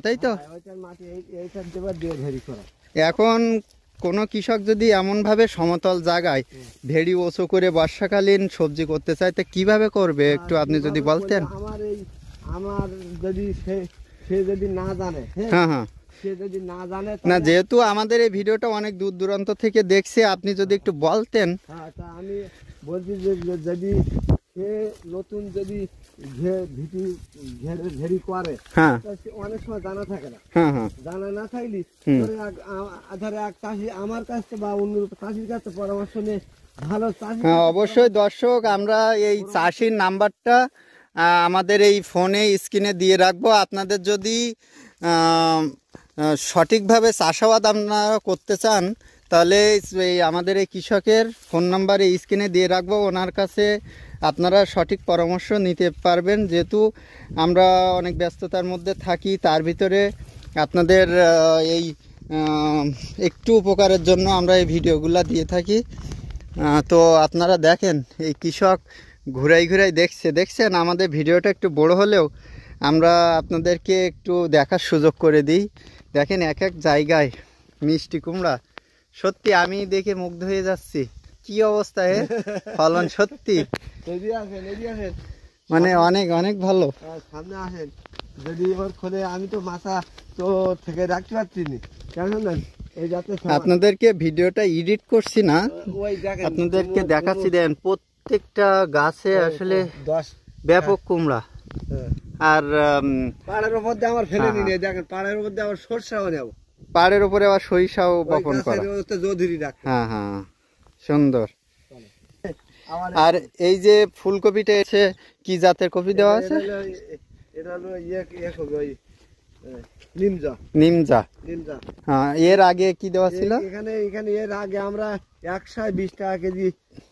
তাই তো। এখন কোনো কৃষক যদি এমনভাবে সমতল জায়গায় ভেড়ি উঁচু করে বর্ষাকালীন সবজি করতে চায় তো কিভাবে করবে একটু আপনি যদি বলতেন। আমার যদি সে যদি না জানে, হ্যাঁ হ্যাঁ, সে যদি না জানে না যেহেতু আমাদের এই ভিডিওটা অনেক দূর দূরান্ত থেকে দেখছে, আপনি যদি একটু বলতেন। হ্যাঁ, তা আমি বলছি যে যদি সে নতুন যদি ঘেরি করে, হ্যাঁ অনেক সময় জানা থাকে না। হ্যাঁ হ্যাঁ, জানা না থাকলে ধরে এক চাষি আমার কাছে বা অন্য চাষির কাছে পরামর্শ নিয়ে ভালো চাষি। হ্যাঁ অবশ্যই দর্শক, আমরা এই চাষির নাম্বারটা আমাদের এই ফোনে স্ক্রিনে দিয়ে রাখবো। আপনাদের যদি সঠিকভাবে চাষাবাদ আপনারা করতে চান তাহলে এই আমাদের এই কৃষকের ফোন নাম্বার এই স্ক্রিনে দিয়ে রাখবো, ওনার কাছে আপনারা সঠিক পরামর্শ নিতে পারবেন। যেহেতু আমরা অনেক ব্যস্ততার মধ্যে থাকি, তার ভিতরে আপনাদের এই একটু উপকারের জন্য আমরা এই ভিডিওগুলো দিয়ে থাকি। তো আপনারা দেখেন এই কৃষক ঘুরাই ঘুরাই দেখছেন আমাদের ভিডিওটা একটু বড় হলেও আমরা আপনাদেরকে একটু দেখার সুযোগ করে দিই। দেখেন এক এক জায়গায় মিষ্টি কুমড়া, সত্যি আমি দেখে মুগ্ধ হয়ে যাচ্ছি। কি অবস্থা ফলন সত্যি মানে অনেক অনেক ভালো। সামনে আসেন, যদি এবার খোলে আমি তো মাথা তো থেকে রাখতে পারছি না, কেমন এই যাতে আপনাদেরকে ভিডিওটা এডিট করছি না, আপনাদেরকে দেখাচ্ছি। দেন প্রত্যেকটা গাছে আসলে ব্যাপক কুমড়া। আর পাড়ের উপর দিয়ে আমার ফেলে নিয়ে দেখেন, পাড়ের উপর দিয়ে আবার সরষাও নেব, পাড়ের উপরে আবার সরিষাও বপন করা। হ্যাঁ হ্যাঁ, সুন্দর। আর এই যে ফুলকপিটা এসে কি জাতের কপি দেওয়া আছে? এটা হলো নিমজা। হ্যাঁ, এর আগে কি দেওয়া ছিল? এখানে এর আগে আমরা 120 টাকা কেজি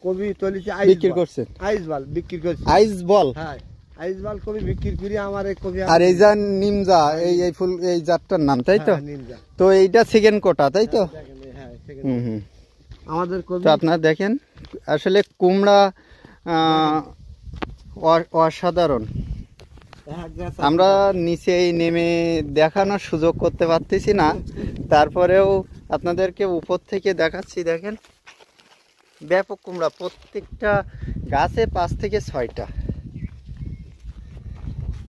কপি তুলেছি, বিক্রি করছেন। আইসবাল বিক্রি করছি, আইসবল। হ্যাঁ আইসবাল কপি বিক্রি করি আমার এই কপি। আর এই যা নিমজা, এই ফুল এই জাতটার নাম তাই তো? নিমজা। তো এইটা সেকেন্ড কোটা তাই তো? হুম, আমাদের তো আপনারা দেখেন আসলে কুমড়া অসাধারণ। আমরা নিচে নেমে দেখানোর সুযোগ করতে পারতেছি না, তারপরেও আপনাদেরকে উপর থেকে দেখাচ্ছি। দেখেন ব্যাপক কুমড়া, প্রত্যেকটা গাছে 5 থেকে 6টা।